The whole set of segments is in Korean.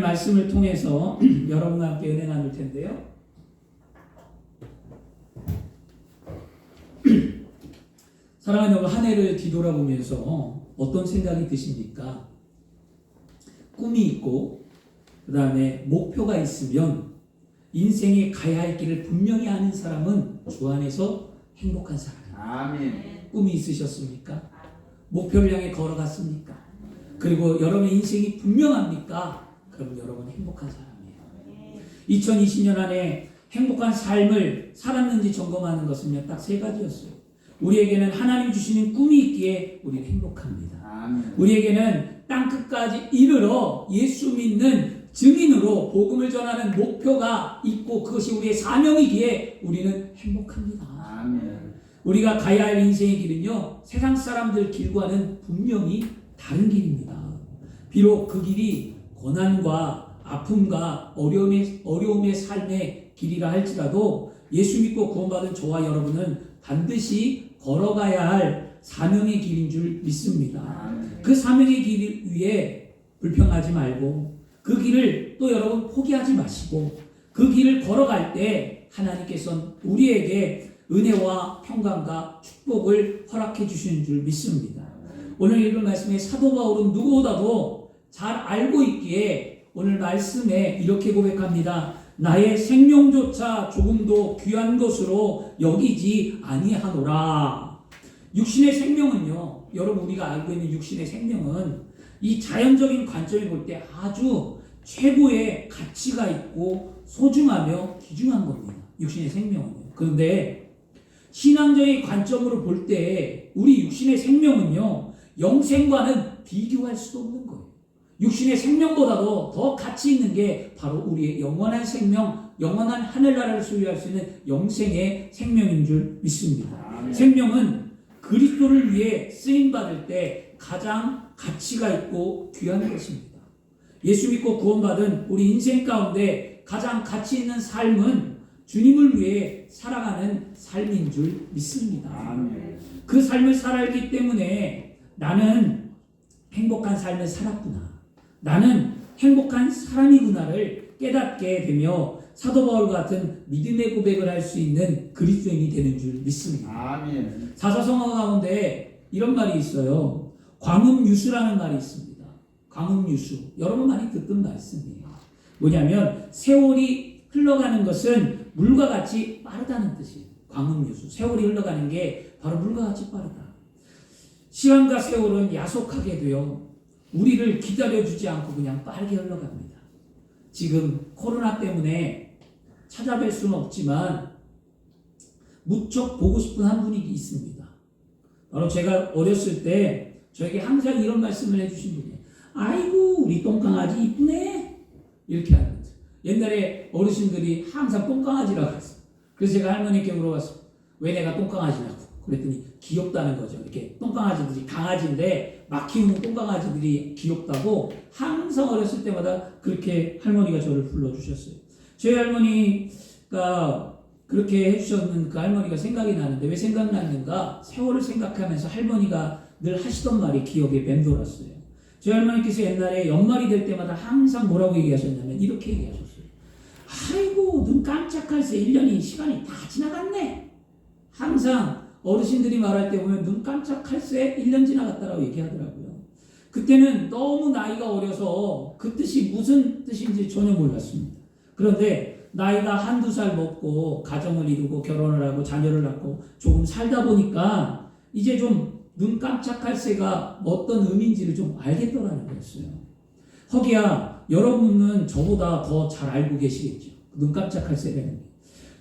말씀을 통해서 여러분과 함께 은혜 나눌 텐데요. 사랑하는 여러분, 한 해를 뒤돌아보면서 어떤 생각이 드십니까? 꿈이 있고 그 다음에 목표가 있으면 인생에 가야 할 길을 분명히 아는 사람은 주 안에서 행복한 사람입니다. 아멘. 꿈이 있으셨습니까? 목표를 향해 걸어갔습니까? 그리고 여러분의 인생이 분명합니까? 그럼 여러분은 행복한 사람이에요. 2020년 안에 행복한 삶을 살았는지 점검하는 것은요, 딱 세 가지였어요. 우리에게는 하나님 주시는 꿈이 있기에 우리는 행복합니다. 아멘. 우리에게는 땅끝까지 이르러 예수 믿는 증인으로 복음을 전하는 목표가 있고 그것이 우리의 사명이기에 우리는 행복합니다. 아멘. 우리가 가야 할 인생의 길은요, 세상 사람들 길과는 분명히 다른 길입니다. 비록 그 길이 고난과 아픔과 어려움의 삶의 길이라 할지라도 예수 믿고 구원받은 저와 여러분은 반드시 걸어가야 할 사명의 길인 줄 믿습니다. 아멘. 그 사명의 길 위에 불평하지 말고 그 길을 또 여러분 포기하지 마시고 그 길을 걸어갈 때 하나님께서는 우리에게 은혜와 평강과 축복을 허락해 주시는 줄 믿습니다. 오늘 읽은 말씀에 사도 바울은 누구보다도 잘 알고 있기에 오늘 말씀에 이렇게 고백합니다. 나의 생명조차 조금도 귀한 것으로 여기지 아니하노라. 육신의 생명은요, 여러분 우리가 알고 있는 육신의 생명은 이 자연적인 관점에 볼 때 아주 최고의 가치가 있고 소중하며 귀중한 겁니다. 육신의 생명은요. 그런데 신앙적인 관점으로 볼 때 우리 육신의 생명은요, 영생과는 비교할 수도 없는 거예요. 육신의 생명보다도 더 가치 있는 게 바로 우리의 영원한 생명, 영원한 하늘나라를 소유할 수 있는 영생의 생명인 줄 믿습니다. 아멘. 생명은 그리스도를 위해 쓰임받을 때 가장 가치가 있고 귀한 것입니다. 예수 믿고 구원받은 우리 인생 가운데 가장 가치 있는 삶은 주님을 위해 살아가는 삶인 줄 믿습니다. 아멘. 그 삶을 살았기 때문에 나는 행복한 삶을 살았구나. 나는 행복한 사람이구나를 깨닫게 되며 사도 바울 같은 믿음의 고백을 할 수 있는 그리스도인이 되는 줄 믿습니다. 아멘. 사사성어 가운데 이런 말이 있어요. 광음유수라는 말이 있습니다. 광음유수. 여러분 많이 듣던 말씀이에요. 뭐냐면 세월이 흘러가는 것은 물과 같이 빠르다는 뜻이에요. 광음유수. 세월이 흘러가는 게 바로 물과 같이 빠르다. 시간과 세월은 야속하게 되어 우리를 기다려주지 않고 그냥 빠르게 흘러갑니다. 지금 코로나 때문에 찾아뵐 수는 없지만 무척 보고 싶은 한 분이 있습니다. 바로 제가 어렸을 때 저에게 항상 이런 말씀을 해주신 분이에요. 아이고 우리 똥강아지 이쁘네 이렇게 하는 거죠. 옛날에 어르신들이 항상 똥강아지라고 했어요. 그래서 제가 할머니께 물어봤어요. 왜 내가 똥강아지냐고. 그랬더니 귀엽다는 거죠. 이렇게 똥강아지들이 강아지인데 막 키우는 똥강아지들이 귀엽다고 항상 어렸을 때마다 그렇게 할머니가 저를 불러주셨어요. 저희 할머니가 그렇게 해주셨는 그 할머니가 생각이 나는데 왜 생각났는가? 세월을 생각하면서 할머니가 늘 하시던 말이 기억에 맴돌았어요. 저희 할머니께서 옛날에 연말이 될 때마다 항상 뭐라고 얘기하셨냐면 이렇게 얘기하셨어요. 아이고 눈 깜짝할 새 1년이 시간이 다 지나갔네. 항상 어르신들이 말할 때 보면 눈 깜짝할 새 1년 지나갔다라고 얘기하더라고요. 그때는 너무 나이가 어려서 그 뜻이 무슨 뜻인지 전혀 몰랐습니다. 그런데 나이가 한두 살 먹고 가정을 이루고 결혼을 하고 자녀를 낳고 조금 살다 보니까 이제 좀 눈 깜짝할 새가 어떤 의미인지를 좀 알겠더라는 거였어요. 허기야 여러분은 저보다 더 잘 알고 계시겠죠. 눈 깜짝할 새라는 게.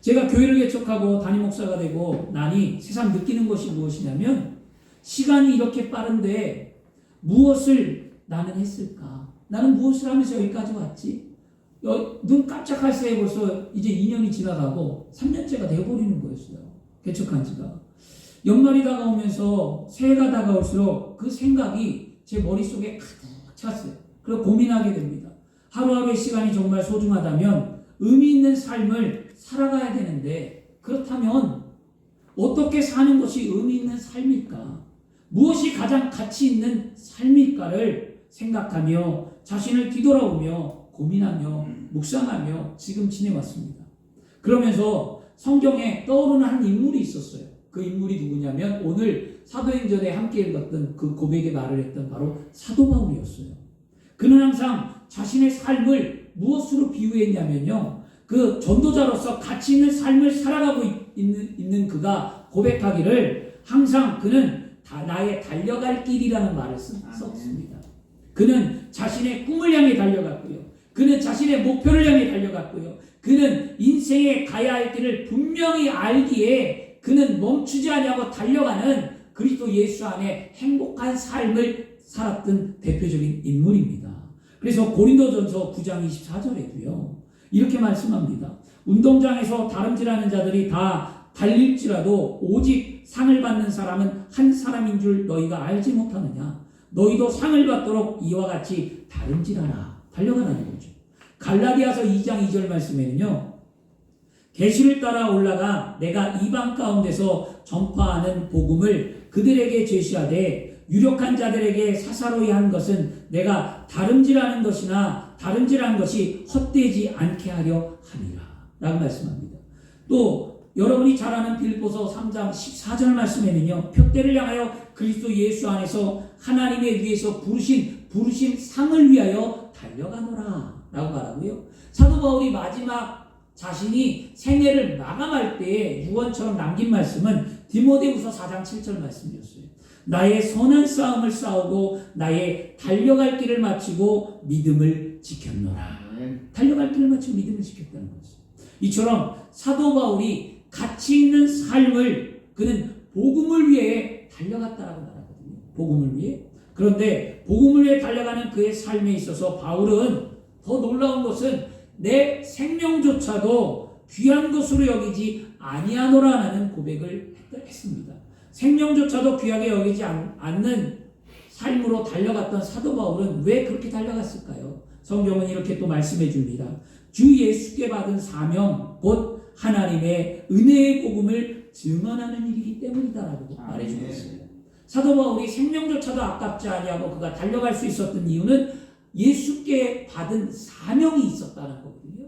제가 교회를 개척하고 담임 목사가 되고 나니 세상 느끼는 것이 무엇이냐면 시간이 이렇게 빠른데 무엇을 나는 했을까? 나는 무엇을 하면서 여기까지 왔지? 눈 깜짝할 새에 벌써 이제 2년이 지나가고 3년째가 되어버리는 거였어요. 개척한 지가. 연말이 다가오면서 새해가 다가올수록 그 생각이 제 머릿속에 가득 찼어요. 그리고 고민하게 됩니다. 하루하루의 시간이 정말 소중하다면 의미 있는 삶을 살아가야 되는데 그렇다면 어떻게 사는 것이 의미 있는 삶일까? 무엇이 가장 가치 있는 삶일까를 생각하며 자신을 뒤돌아보며 고민하며 묵상하며 지금 지내왔습니다. 그러면서 성경에 떠오르는 한 인물이 있었어요. 그 인물이 누구냐면 오늘 사도행전에 함께 읽었던 그 고백의 말을 했던 바로 사도 바울이었어요. 그는 항상 자신의 삶을 무엇으로 비유했냐면요. 그 전도자로서 가치 있는 삶을 살아가고 있는 그가 고백하기를 항상 그는 나의 달려갈 길이라는 말을 썼습니다. 그는 자신의 꿈을 향해 달려갔고요. 그는 자신의 목표를 향해 달려갔고요. 그는 인생에 가야 할 길을 분명히 알기에 그는 멈추지 않냐고 달려가는 그리스도 예수 안에 행복한 삶을 살았던 대표적인 인물입니다. 그래서 고린도전서 9장 24절에도요. 이렇게 말씀합니다. 운동장에서 다름질하는 자들이 다 달릴지라도 오직 상을 받는 사람은 한 사람인 줄 너희가 알지 못하느냐. 너희도 상을 받도록 이와 같이 다름질하라. 달려가라는 거죠. 갈라디아서 2장 2절 말씀에는요. 계시를 따라 올라가 내가 이방 가운데서 전파하는 복음을 그들에게 제시하되 유력한 자들에게 사사로이 한 것은 내가 다름질하는 것이나 다름질한 것이 헛되지 않게 하려 함이라 라고 말씀합니다. 또 여러분이 잘 아는 빌립보서 3장 14절 말씀에는요. 표대를 향하여 그리스도 예수 안에서 하나님의 위에서 부르신 상을 위하여 달려가노라 라고 말하고요. 사도 바울이 마지막 자신이 생애를 마감할 때에 유언처럼 남긴 말씀은 디모데후서 4장 7절 말씀이었어요. 나의 선한 싸움을 싸우고 나의 달려갈 길을 마치고 믿음을 지켰노라. 달려갈 길을 마치고 믿음을 지켰다는 거죠. 이처럼 사도 바울이 가치 있는 삶을 그는 복음을 위해 달려갔다라고 말하거든요. 복음을 위해. 그런데 복음을 위해 달려가는 그의 삶에 있어서 바울은 더 놀라운 것은 내 생명조차도 귀한 것으로 여기지 아니하노라라는 고백을 했습니다. 생명조차도 귀하게 여기지 않는 삶으로 달려갔던 사도 바울은 왜 그렇게 달려갔을까요? 성경은 이렇게 또 말씀해 줍니다. 주 예수께 받은 사명 곧 하나님의 은혜의 복음을 증언하는 일이기 때문이다라고 말해주고 있습니다. 사도 바울이 생명조차도 아깝지 아니하고 그가 달려갈 수 있었던 이유는 예수께 받은 사명이 있었다는 거거든요.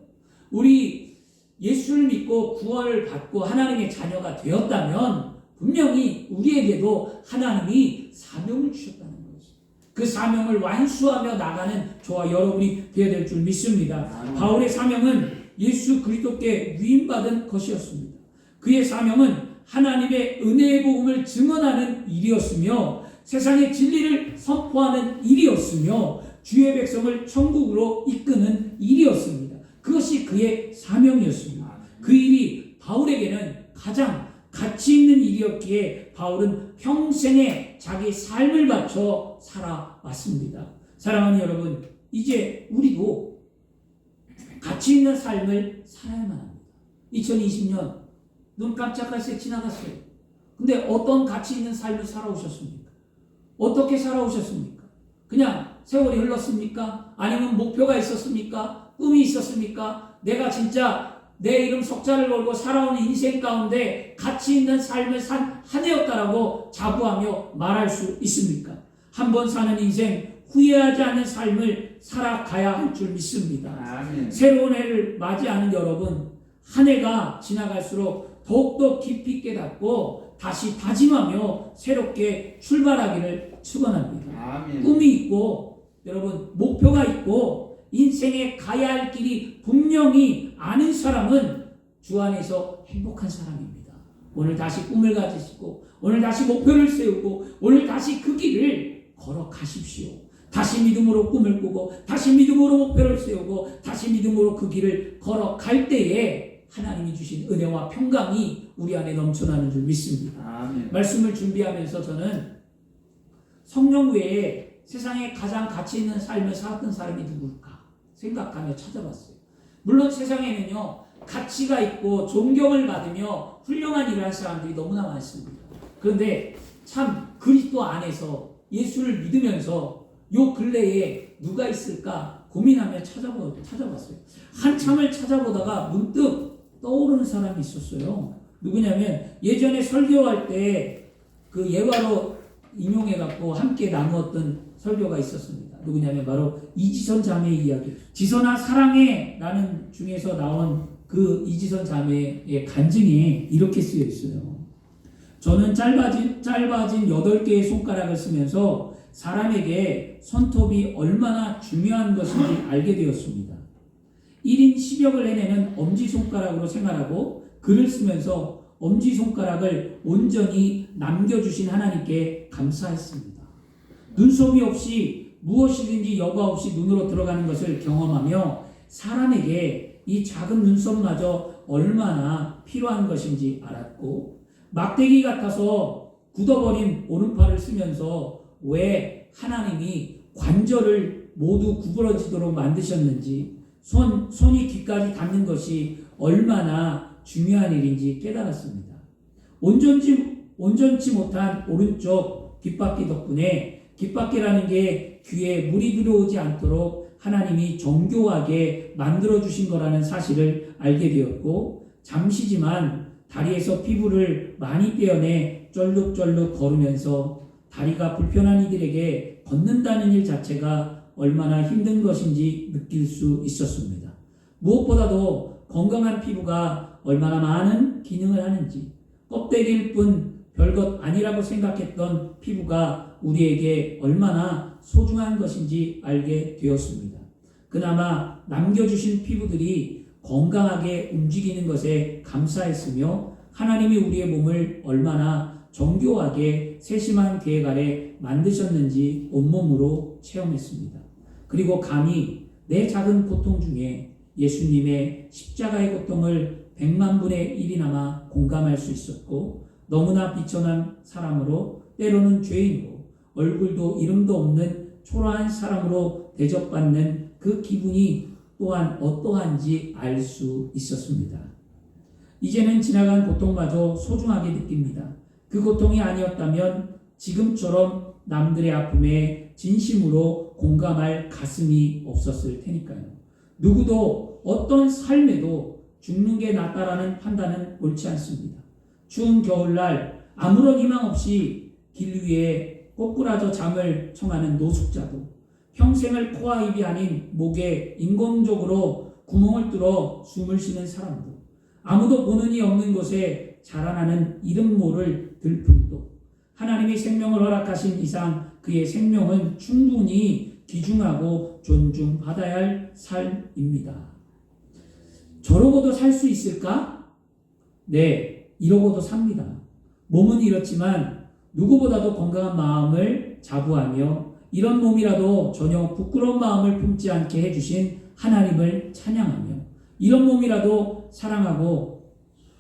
우리 예수를 믿고 구원을 받고 하나님의 자녀가 되었다면 분명히 우리에게도 하나님이 사명을 주셨다는 거죠. 그 사명을 완수하며 나가는 저와 여러분이 되어야 될 줄 믿습니다. 바울의 사명은 예수 그리스도께 위임받은 것이었습니다. 그의 사명은 하나님의 은혜의 복음을 증언하는 일이었으며 세상의 진리를 선포하는 일이었으며 주의 백성을 천국으로 이끄는 일이었습니다. 그것이 그의 사명이었습니다. 그 일이 바울에게는 가장 가치 있는 일이었기에 바울은 평생에 자기 삶을 바쳐 살아왔습니다. 사랑하는 여러분, 이제 우리도 가치 있는 삶을 살아야만 합니다. 2020년 눈 깜짝할 새 지나갔어요. 근데 어떤 가치 있는 삶을 살아오셨습니까? 어떻게 살아오셨습니까? 그냥 세월이 흘렀습니까? 아니면 목표가 있었습니까? 꿈이 있었습니까? 내가 진짜 내 이름 석자를 걸고 살아온 인생 가운데 가치 있는 삶을 산 한 해였다라고 자부하며 말할 수 있습니까? 한 번 사는 인생 후회하지 않는 삶을 살아가야 할 줄 믿습니다. 아멘. 새로운 해를 맞이하는 여러분, 한 해가 지나갈수록 더욱더 깊이 깨닫고 다시 다짐하며 새롭게 출발하기를 축원합니다. 아멘. 꿈이 있고 여러분 목표가 있고 인생에 가야 할 길이 분명히 아는 사람은 주 안에서 행복한 사람입니다. 오늘 다시 꿈을 가지시고 오늘 다시 목표를 세우고 오늘 다시 그 길을 걸어가십시오. 다시 믿음으로 꿈을 꾸고 다시 믿음으로 목표를 세우고 다시 믿음으로 그 길을 걸어갈 때에 하나님이 주신 은혜와 평강이 우리 안에 넘쳐나는 줄 믿습니다. 아멘. 말씀을 준비하면서 저는 성령 외에 세상에 가장 가치 있는 삶을 살았던 사람이 누굴까 생각하며 찾아봤어요. 물론 세상에는요 가치가 있고 존경을 받으며 훌륭한 일을 할 사람들이 너무나 많습니다. 그런데 참 그리스도 안에서 예수를 믿으면서 요 근래에 누가 있을까 고민하며 찾아봤어요. 한참을 찾아보다가 문득 떠오르는 사람이 있었어요. 누구냐면 예전에 설교할 때 그 예화로 인용해갖고 함께 나누었던 설교가 있었습니다. 누구냐면 바로 이지선 자매의 이야기. 지선아 사랑해 라는 중에서 나온 그 이지선 자매의 간증이 이렇게 쓰여 있어요. 저는 짧아진 8개의 손가락을 쓰면서 사람에게 손톱이 얼마나 중요한 것인지 알게 되었습니다. 1인 10역을 해내는 엄지손가락으로 생활하고 글을 쓰면서 엄지손가락을 온전히 남겨주신 하나님께 감사했습니다. 눈썹이 없이 무엇이든지 여과 없이 눈으로 들어가는 것을 경험하며 사람에게 이 작은 눈썹마저 얼마나 필요한 것인지 알았고, 막대기 같아서 굳어버린 오른팔을 쓰면서 왜 하나님이 관절을 모두 구부러지도록 만드셨는지, 손이 귀까지 닿는 것이 얼마나 중요한 일인지 깨달았습니다. 온전치 못한 오른쪽 귓바퀴 덕분에, 귓바퀴라는 게 귀에 물이 들어오지 않도록 하나님이 정교하게 만들어주신 거라는 사실을 알게 되었고, 잠시지만 다리에서 피부를 많이 떼어내 쩔룩쩔룩 걸으면서 다리가 불편한 이들에게 걷는다는 일 자체가 얼마나 힘든 것인지 느낄 수 있었습니다. 무엇보다도 건강한 피부가 얼마나 많은 기능을 하는지, 껍데기일 뿐 별것 아니라고 생각했던 피부가 우리에게 얼마나 소중한 것인지 알게 되었습니다. 그나마 남겨주신 피부들이 건강하게 움직이는 것에 감사했으며, 하나님이 우리의 몸을 얼마나 정교하게 세심한 계획 아래 만드셨는지 온몸으로 체험했습니다. 그리고 감히 내 작은 고통 중에 예수님의 십자가의 고통을 100만 분의 1이나마 공감할 수 있었고, 너무나 비천한 사람으로, 때로는 죄인으로, 얼굴도 이름도 없는 초라한 사람으로 대접받는 그 기분이 또한 어떠한지 알 수 있었습니다. 이제는 지나간 고통마저 소중하게 느낍니다. 그 고통이 아니었다면 지금처럼 남들의 아픔에 진심으로 공감할 가슴이 없었을 테니까요. 누구도 어떤 삶에도 죽는 게 낫다라는 판단은 옳지 않습니다. 추운 겨울날 아무런 희망 없이 길 위에 꼬꾸라져 잠을 청하는 노숙자도, 평생을 코와 입이 아닌 목에 인공적으로 구멍을 뚫어 숨을 쉬는 사람도, 아무도 보는 이 없는 곳에 자라나는 이름 모를 들풀도, 하나님이 생명을 허락하신 이상 그의 생명은 충분히 귀중하고 존중받아야 할 삶입니다. 저러고도 살 수 있을까? 네, 이러고도 삽니다. 몸은 이렇지만 누구보다도 건강한 마음을 자부하며 이런 몸이라도 전혀 부끄러운 마음을 품지 않게 해주신 하나님을 찬양하며 이런 몸이라도 사랑하고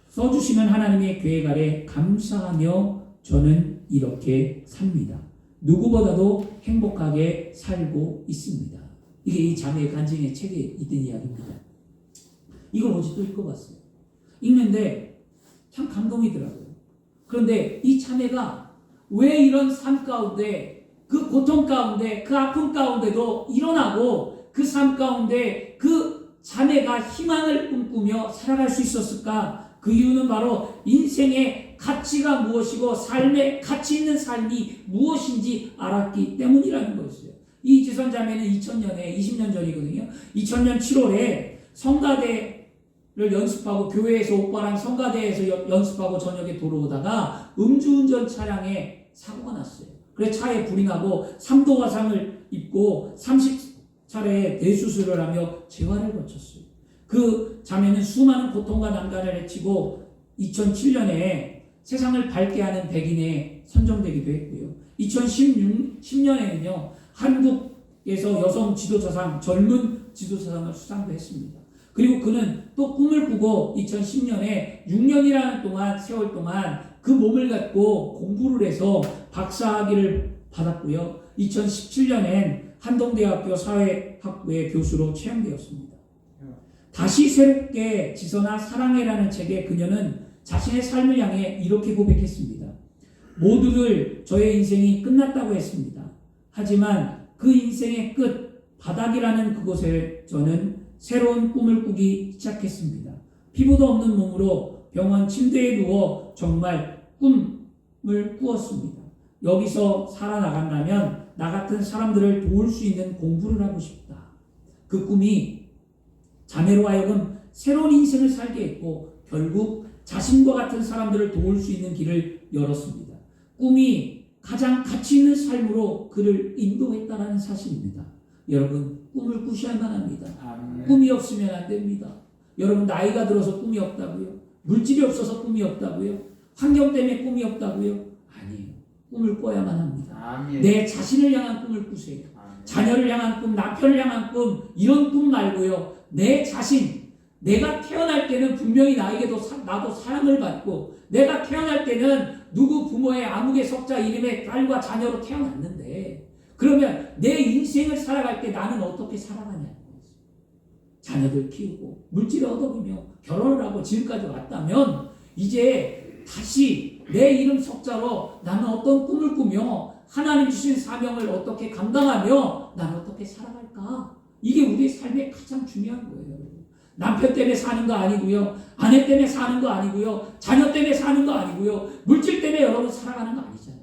써주시는 하나님의 계획 아래 감사하며 저는 이렇게 삽니다. 누구보다도 행복하게 살고 있습니다. 이게 이 자매의 간증의 책에 있던 이야기입니다. 이걸 어제 또 읽어봤어요. 읽는데 참 감동이더라고요. 그런데 이 자매가 왜 이런 삶 가운데, 그 고통 가운데, 그 아픔 가운데도 일어나고 그 삶 가운데 그 자매가 희망을 꿈꾸며 살아갈 수 있었을까? 그 이유는 바로 인생의 가치가 무엇이고 삶의 가치 있는 삶이 무엇인지 알았기 때문이라는 거였어요. 이 지선 자매는 2000년에 20년 전이거든요. 2000년 7월에 성가대를 연습하고 교회에서 오빠랑 성가대에서 연습하고 저녁에 돌아오다가 음주운전 차량에 사고가 났어요. 그래서 차에 불이 나고 3도 화상을 입고 30차례 뇌수술을 하며 재활을 거쳤어요. 그 자매는 수많은 고통과 난간을 헤치고 2007년에 세상을 밝게 하는 백인에 선정되기도 했고요. 2010년에는요, 한국에서 여성 지도자상, 젊은 지도자상을 수상도 했습니다. 그리고 그는 또 꿈을 꾸고 2010년에 6년이라는 세월 동안 그 몸을 갖고 공부를 해서 박사학위를 받았고요. 2017년엔 한동대학교 사회학부의 교수로 채용되었습니다. 다시 새롭게 지선아 사랑해라는 책에 그녀는 자신의 삶을 향해 이렇게 고백했습니다. 모두들 저의 인생이 끝났다고 했습니다. 하지만 그 인생의 끝, 바닥이라는 그곳에 저는 새로운 꿈을 꾸기 시작했습니다. 피부도 없는 몸으로 병원 침대에 누워 정말 꿈을 꾸었습니다. 여기서 살아나간다면 나 같은 사람들을 도울 수 있는 공부를 하고 싶다. 그 꿈이 자매로 하여금 새로운 인생을 살게 했고 결국 자신과 같은 사람들을 도울 수 있는 길을 열었습니다. 꿈이 가장 가치 있는 삶으로 그를 인도했다는 사실입니다. 여러분, 꿈을 꾸셔야만 합니다. 아멘. 꿈이 없으면 안 됩니다. 여러분, 나이가 들어서 꿈이 없다고요? 물질이 없어서 꿈이 없다고요? 환경 때문에 꿈이 없다고요? 아니에요. 꿈을 꿔야만 합니다. 아멘. 내 자신을 향한 꿈을 꾸세요. 아멘. 자녀를 향한 꿈, 남편을 향한 꿈, 이런 꿈 말고요. 내 자신, 내가 태어날 때는 분명히 나에게도 나도 사랑을 받고, 내가 태어날 때는 누구 부모의 아무개 석자 이름의 딸과 자녀로 태어났는데, 그러면 내 인생을 살아갈 때 나는 어떻게 살아가냐는 거죠. 자녀들 키우고 물질을 얻어보며 결혼을 하고 지금까지 왔다면 이제 다시 내 이름 석자로 나는 어떤 꿈을 꾸며 하나님 주신 사명을 어떻게 감당하며 나는 어떻게 살아갈까? 이게 우리의 삶의 가장 중요한 거예요. 남편 때문에 사는 거 아니고요. 아내 때문에 사는 거 아니고요. 자녀 때문에 사는 거 아니고요. 물질 때문에 여러분 살아가는 거 아니잖아요.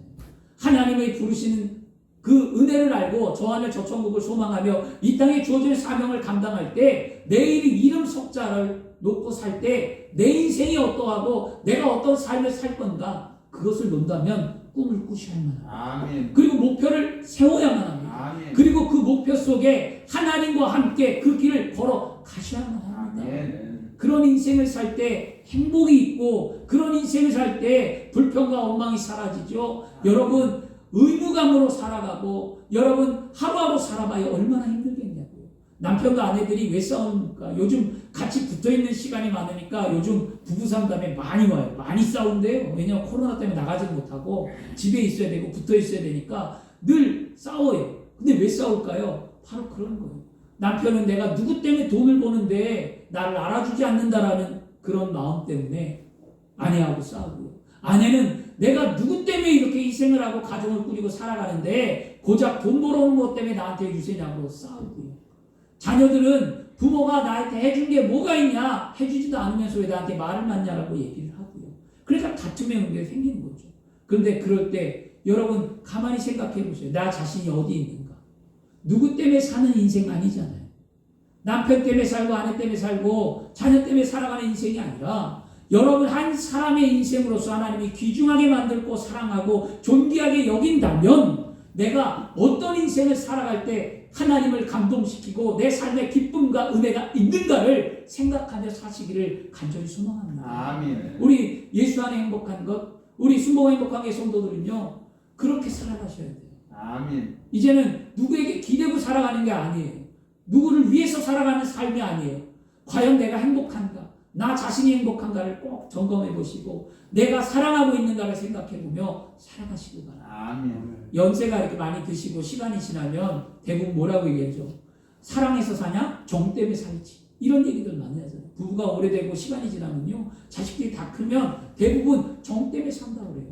하나님의 부르시는 그 은혜를 알고 저 하늘 저 천국을 소망하며 이 땅에 주어진 사명을 감당할 때 내일 이름 석자를 놓고 살 때 내 인생이 어떠하고 내가 어떤 삶을 살 건가 그것을 논다면 꿈을 꾸셔야만 합니다. 아멘. 그리고 목표를 세워야만 합니다. 아멘. 그리고 그 목표 속에 하나님과 함께 그 길을 걸어 가셔야만 합니다. 아멘. 그런 인생을 살 때 행복이 있고 그런 인생을 살 때 불평과 원망이 사라지죠. 여러분 의무감으로 살아가고 여러분 하루하루 살아봐야 얼마나 힘들겠냐고요. 남편과 아내들이 왜 싸웁니까? 요즘 같이 붙어있는 시간이 많으니까 요즘 부부 상담에 많이 와요. 많이 싸운대요. 왜냐하면 코로나 때문에 나가지 못하고 집에 있어야 되고 붙어 있어야 되니까 늘 싸워요. 근데 왜 싸울까요? 바로 그런 거예요. 남편은 내가 누구 때문에 돈을 버는데 나를 알아주지 않는다라는 그런 마음 때문에 아내하고 싸우고요. 아내는 내가 누구 때문에 이렇게 희생을 하고 가정을 꾸리고 살아가는데 고작 돈 벌어오는 것 때문에 나한테 유세냐고 싸우고요. 자녀들은 부모가 나한테 해준 게 뭐가 있냐 해주지도 않으면서 왜 나한테 말을 맞냐라고 얘기를 하고요. 그러니까 다툼의 문제가 생기는 거죠. 그런데 그럴 때 여러분 가만히 생각해 보세요. 나 자신이 어디 있는가? 누구 때문에 사는 인생 아니잖아요. 남편 때문에 살고 아내 때문에 살고 자녀 때문에 살아가는 인생이 아니라 여러분 한 사람의 인생으로서 하나님이 귀중하게 만들고 사랑하고 존귀하게 여긴다면 내가 어떤 인생을 살아갈 때 하나님을 감동시키고 내 삶에 기쁨과 은혜가 있는가를 생각하며 사시기를 간절히 소망합니다. 아멘. 우리 예수 안에 행복한 것, 우리 순복음 행복한 게 성도들은요 그렇게 살아가셔야 돼요. 아멘. 이제는 누구에게 기대고 살아가는 게 아니에요. 누구를 위해서 살아가는 삶이 아니에요. 과연 내가 행복한가? 나 자신이 행복한가를 꼭 점검해 보시고 내가 사랑하고 있는가를 생각해 보며 살아가시기 바랍니다. 아멘. 연세가 이렇게 많이 드시고 시간이 지나면 대부분 뭐라고 얘기하죠? 사랑해서 사냐? 정 때문에 살지. 이런 얘기들 많이 하잖아요. 부부가 오래되고 시간이 지나면요. 자식들이 다 크면 대부분 정 때문에 산다고 그래요.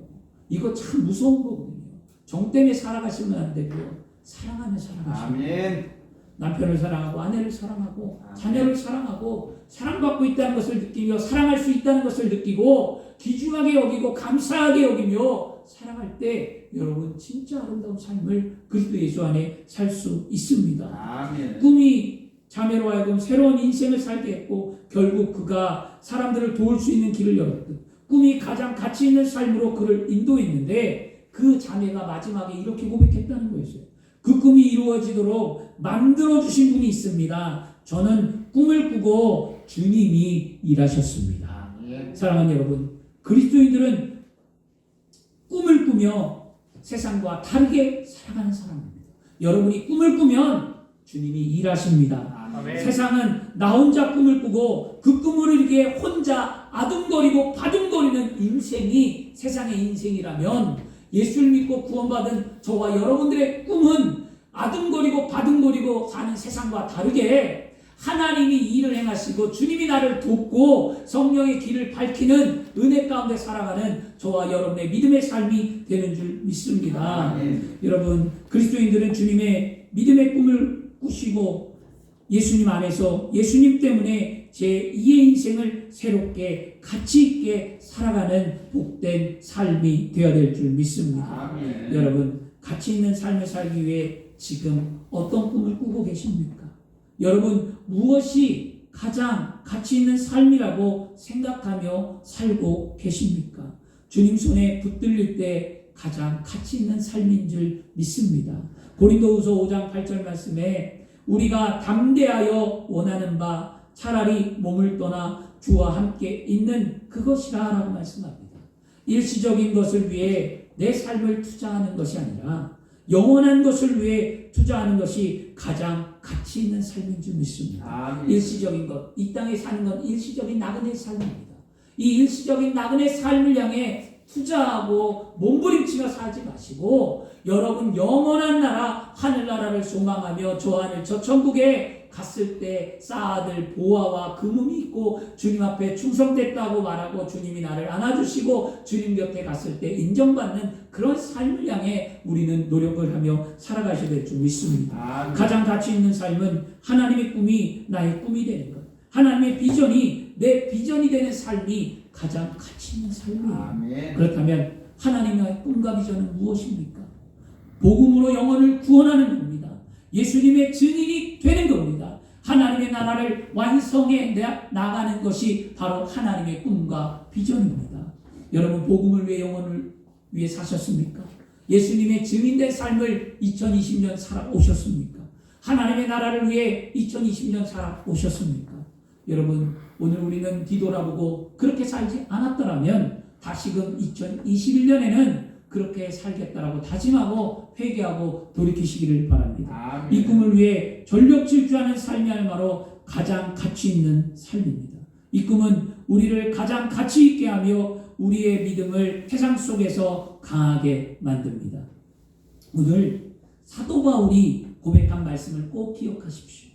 이거 참 무서운 거거든요. 정 때문에 살아가시면 안 되고요. 사랑하며 살아가시면 아멘. 남편을 사랑하고 아내를 사랑하고 아멘. 자녀를 사랑하고 사랑받고 있다는 것을 느끼며 사랑할 수 있다는 것을 느끼고 귀중하게 여기고 감사하게 여기며 살아갈 때 여러분 진짜 아름다운 삶을 그리스도 예수 안에 살 수 있습니다. 아멘. 꿈이 자매로 하여금 새로운 인생을 살게 했고 결국 그가 사람들을 도울 수 있는 길을 열었듯 꿈이 가장 가치 있는 삶으로 그를 인도했는데 그 자매가 마지막에 이렇게 고백했다는 거였어요. 그 꿈이 이루어지도록 만들어주신 분이 있습니다. 저는 꿈을 꾸고 주님이 일하셨습니다. 아멘. 사랑하는 여러분, 그리스도인들은 꿈을 꾸며 세상과 다르게 살아가는 사람입니다. 여러분이 꿈을 꾸면 주님이 일하십니다. 아멘. 세상은 나 혼자 꿈을 꾸고 그 꿈을 이렇게 혼자 아둥거리고 바둥거리는 인생이 세상의 인생이라면 예수를 믿고 구원받은 저와 여러분들의 꿈은 아둥거리고 바둥거리고 사는 세상과 다르게 하나님이 일을 행하시고 주님이 나를 돕고 성령의 길을 밝히는 은혜 가운데 살아가는 저와 여러분의 믿음의 삶이 되는 줄 믿습니다. 아멘. 여러분 그리스도인들은 주님의 믿음의 꿈을 꾸시고 예수님 안에서 예수님 때문에 제2의 인생을 새롭게 가치 있게 살아가는 복된 삶이 되어야 될 줄 믿습니다. 아멘. 여러분 가치 있는 삶을 살기 위해 지금 어떤 꿈을 꾸고 계십니까? 여러분, 무엇이 가장 가치 있는 삶이라고 생각하며 살고 계십니까? 주님 손에 붙들릴 때 가장 가치 있는 삶인 줄 믿습니다. 고린도후서 5장 8절 말씀에 우리가 담대하여 원하는 바 차라리 몸을 떠나 주와 함께 있는 그것이라 라고 말씀합니다. 일시적인 것을 위해 내 삶을 투자하는 것이 아니라 영원한 것을 위해 투자하는 것이 가장 가치 있는 삶인 줄 믿습니다. 일시적인 것, 이 땅에 사는 건 일시적인 나그네 삶입니다. 이 일시적인 나그네 삶을 향해 투자하고 몸부림치며 살지 마시고 여러분 영원한 나라 하늘나라를 소망하며 저 하늘 저 천국에 갔을 때 쌓아들 보화와 금음이 있고 주님 앞에 충성됐다고 말하고 주님이 나를 안아주시고 주님 곁에 갔을 때 인정받는 그런 삶을 향해 우리는 노력을 하며 살아가셔야 될 줄 믿습니다. 가장 가치 있는 삶은 하나님의 꿈이 나의 꿈이 되는 것, 하나님의 비전이 내 비전이 되는 삶이 가장 가치 있는 삶이에요. 그렇다면 하나님의 꿈과 비전은 무엇입니까? 복음으로 영혼을 구원하는 겁니다. 예수님의 증인이 되는 겁니다. 하나님의 나라를 완성해 나가는 것이 바로 하나님의 꿈과 비전입니다. 여러분, 복음을 위해 영혼을 위해 사셨습니까? 예수님의 증인된 삶을 2020년 살아오셨습니까? 하나님의 나라를 위해 2020년 살아오셨습니까? 여러분, 오늘 우리는 뒤돌아보고 그렇게 살지 않았더라면 다시금 2021년에는 그렇게 살겠다라고 다짐하고 회개하고 돌이키시기를 바랍니다. 이 꿈을 위해 전력 질주하는 삶이야말로 가장 가치 있는 삶입니다. 이 꿈은 우리를 가장 가치 있게 하며 우리의 믿음을 세상 속에서 강하게 만듭니다. 오늘 사도 바울이 고백한 말씀을 꼭 기억하십시오.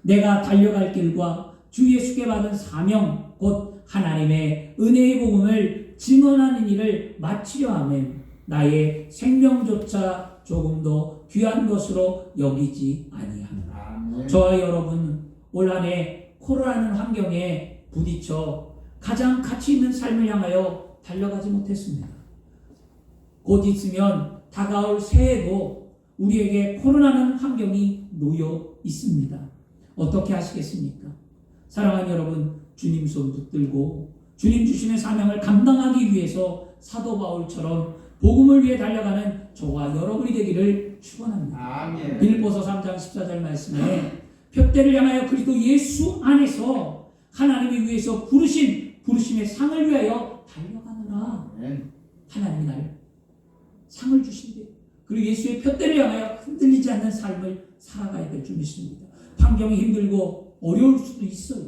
내가 달려갈 길과 주 예수께 받은 사명 곧 하나님의 은혜의 복음을 증언하는 일을 마치려 하면 나의 생명조차 조금 더 귀한 것으로 여기지 아니하노라. 저와 여러분 올 한 해 코로나는 환경에 부딪혀 가장 가치 있는 삶을 향하여 달려가지 못했습니다. 곧 있으면 다가올 새해도 우리에게 코로나는 환경이 놓여 있습니다. 어떻게 하시겠습니까? 사랑하는 여러분, 주님 손 붙들고 주님 주시는 사명을 감당하기 위해서 사도 바울처럼 복음을 위해 달려가는 저와 여러분이 되기를 축원합니다. 빌립보서 3장 14절 말씀에 표대를 향하여 그리스도 예수 안에서 하나님이 위해서 부르신 부르심의 상을 위하여 달려가느라. 하나님이 날 상을 주신대. 그리고 예수의 표대를 향하여 흔들리지 않는 삶을 살아가야 될 줄 믿습니다. 환경이 힘들고 어려울 수도 있어요.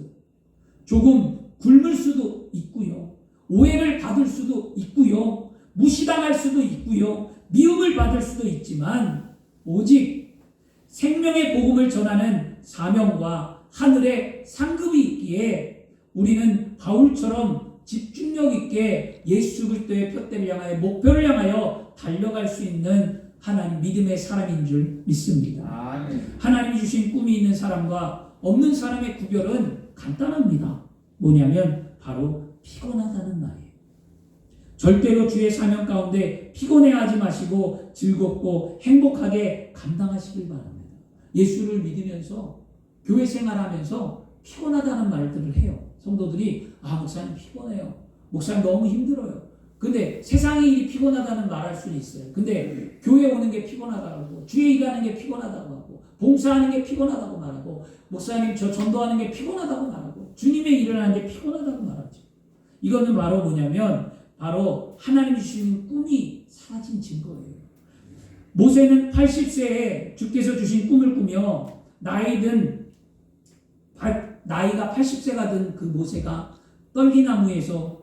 조금 굶을 수도 있고요. 오해를 받을 수도 있고요. 무시당할 수도 있고요. 미움을 받을 수도 있지만 오직 생명의 복음을 전하는 사명과 하늘의 상급이 있기에 우리는 바울처럼 집중력 있게 예수 그리스도의 표대를 향하여 목표를 향하여 달려갈 수 있는 하나님 믿음의 사람인 줄 믿습니다. 하나님이 주신 꿈이 있는 사람과 없는 사람의 구별은 간단합니다. 뭐냐면 바로 피곤하다는 말이에요. 절대로 주의 사명 가운데 피곤해하지 마시고 즐겁고 행복하게 감당하시길 바랍니다. 예수를 믿으면서 교회 생활하면서 피곤하다는 말들을 해요. 성도들이 목사님 피곤해요. 목사님 너무 힘들어요. 근데 세상의 일이 피곤하다는 말할 수는 있어요. 근데 교회 오는 게 피곤하다고 하고 주의 일하는 게 피곤하다고 하고 봉사하는 게 피곤하다고 말하고 목사님 저 전도하는 게 피곤하다고 말하고 주님의 일을 하는 게 피곤하다고 말하죠. 이거는 바로 뭐냐면 바로 하나님이 주신 꿈이 사라진 증거예요. 모세는 80세에 주께서 주신 꿈을 꾸며 나이가 80세가 된 그 모세가 떨기나무에서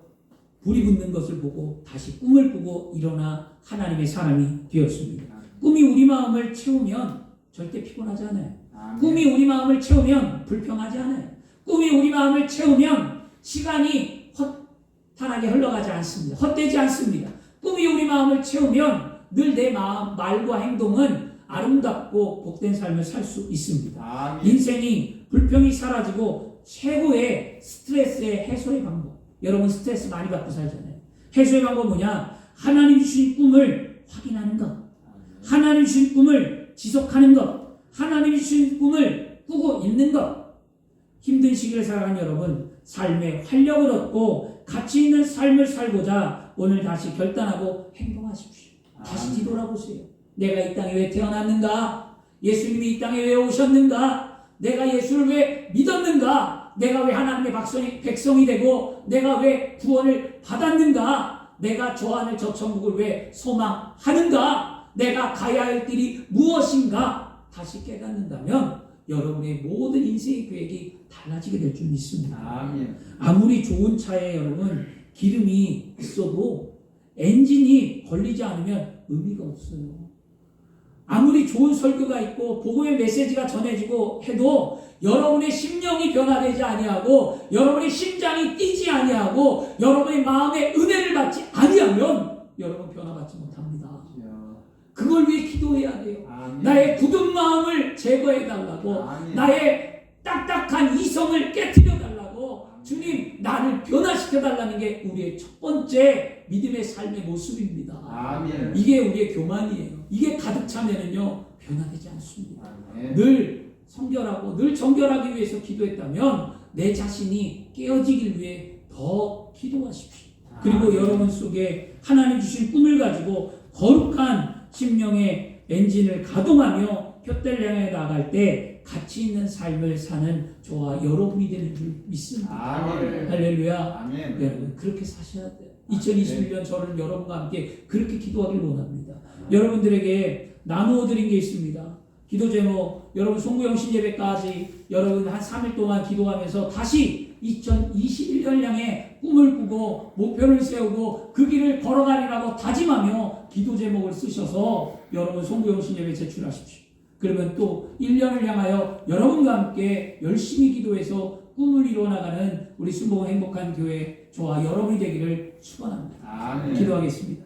불이 붙는 것을 보고 다시 꿈을 꾸고 일어나 하나님의 사람이 되었습니다. 꿈이 우리 마음을 채우면 절대 피곤하지 않아요. 꿈이 우리 마음을 채우면 불평하지 않아요. 꿈이 우리 마음을 채우면 시간이 헛탈하게 흘러가지 않습니다. 헛되지 않습니다. 꿈이 우리 마음을 채우면 늘 내 마음, 말과 행동은 아름답고 복된 삶을 살 수 있습니다. 인생이 불평이 사라지고 최고의 스트레스의 해소의 방법. 여러분 스트레스 많이 받고 살잖아요. 해소의 방법은 뭐냐? 하나님 주신 꿈을 확인하는 것. 하나님 주신 꿈을 지속하는 것, 하나님 주신 꿈을 꾸고 있는 것. 힘든 시기를 살아간 여러분, 삶에 활력을 얻고 가치 있는 삶을 살고자 오늘 다시 결단하고 행동하십시오. 다시 뒤돌아보세요. 내가 이 땅에 왜 태어났는가? 예수님이 이 땅에 왜 오셨는가? 내가 예수를 왜 믿었는가? 내가 왜 하나님의 백성이 되고 내가 왜 구원을 받았는가? 내가 저 하늘 저 천국을 왜 소망하는가? 내가 가야 할 길이 무엇인가? 다시 깨닫는다면 여러분의 모든 인생의 계획이 달라지게 될 줄 믿습니다. 아멘. 아무리 좋은 차에 여러분 기름이 있어도 엔진이 걸리지 않으면 의미가 없어요. 아무리 좋은 설교가 있고 복음의 메시지가 전해지고 해도 여러분의 심령이 변화되지 아니하고 여러분의 심장이 뛰지 아니하고 여러분의 마음에 은혜를 받지 아니하면 여러분 변화받지 못합니다. 그걸 위해 기도해야 돼요. 아멘. 나의 굳은 마음을 제거해달라고, 아멘. 나의 딱딱한 이성을 깨트려달라고, 주님 나를 변화시켜달라는 게 우리의 첫 번째 믿음의 삶의 모습입니다. 아멘. 이게 우리의 교만이에요. 이게 가득 차면은요 변화되지 않습니다. 아멘. 늘 성결하고 늘 정결하기 위해서 기도했다면 내 자신이 깨어지길 위해 더 기도하십시오. 그리고 여러분 속에 하나님 주신 꿈을 가지고 거룩한 심령의 엔진을 가동하며 푯대를 향해 나갈 때 가치 있는 삶을 사는 저와 여러분이 되는 줄 믿습니다. 아멘. 할렐루야. 아멘. 여러분 그렇게 사셔야 돼요. 2021년 저는 여러분과 함께 그렇게 기도하길 원합니다. 여러분들에게 나누어 드린 게 있습니다. 기도 제목, 여러분 송구영 신예배까지 여러분 한 3일 동안 기도하면서 다시 2021년 향해 꿈을 꾸고 목표를 세우고 그 길을 걸어가리라고 다짐하며 기도 제목을 쓰셔서 여러분 송구영 신예배 제출하십시오. 그러면 또 1년을 향하여 여러분과 함께 열심히 기도해서 꿈을 이루어나가는 우리 순복음 행복한 교회 저와 여러분이 되기를 축원합니다. 아멘. 기도하겠습니다.